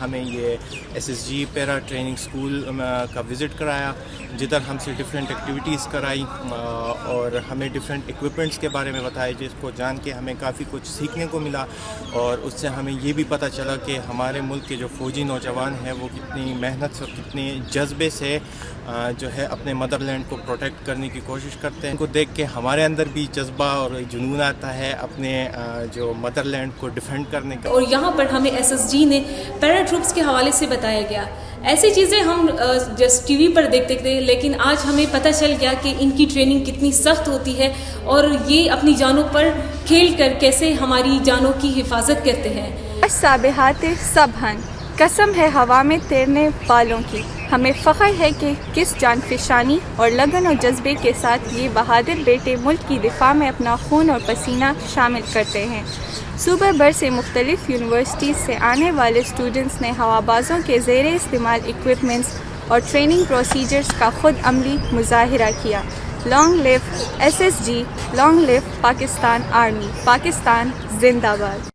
ہمیں یہ SSG پیرا training school کا وزٹ کرایا، جدھر ہم سے ڈفرینٹ ایکٹیویٹیز کرائی اور ہمیں ڈفرینٹ ایکوپمنٹس کے بارے میں بتایا، جس کو جان کے ہمیں کافی کچھ سیکھنے کو ملا، اور اس سے ہمیں یہ بھی پتہ چلا کہ ہمارے ملک کے جو فوجی نوجوان ہیں وہ کتنی محنت سے اور کتنے جذبے سے جو ہے اپنے مدر لینڈ کو پروٹیکٹ کرنے کی کوشش کرتے ہیں۔ ان کو دیکھ کے ہمارے اندر بھی جذبہ اور جنون آتا ہے اپنے جو مدر لینڈ کو ڈیفینڈ کرنے کا۔ اور یہاں پر ہمیں SSG نے پیرا ٹروپس کے حوالے سے بتایا گیا۔ ایسی چیزیں ہم جسٹ ٹی وی پر دیکھتے تھے، لیکن آج ہمیں پتہ چل گیا کہ ان کی ٹریننگ کتنی سخت ہوتی ہے اور یہ اپنی جانوں پر کھیل کر کیسے ہماری جانوں کی حفاظت کرتے ہیں۔ سابحات صبحن، قسم ہے ہوا میں تیرنے والوں کی، ہمیں فخر ہے کہ کس جان فشانی اور لگن اور جذبے کے ساتھ یہ بہادر بیٹے ملک کی دفاع میں اپنا خون اور پسینہ شامل کرتے ہیں۔ صوبہ بھر سے مختلف یونیورسٹیز سے آنے والے اسٹوڈنٹس نے ہوابازوں کے زیر استعمال ایکوپمنٹس اور ٹریننگ پروسیجرز کا خود عملی مظاہرہ کیا۔ لانگ لیو SSG، لانگ لیو پاکستان آرمی، پاکستان زندہ باد۔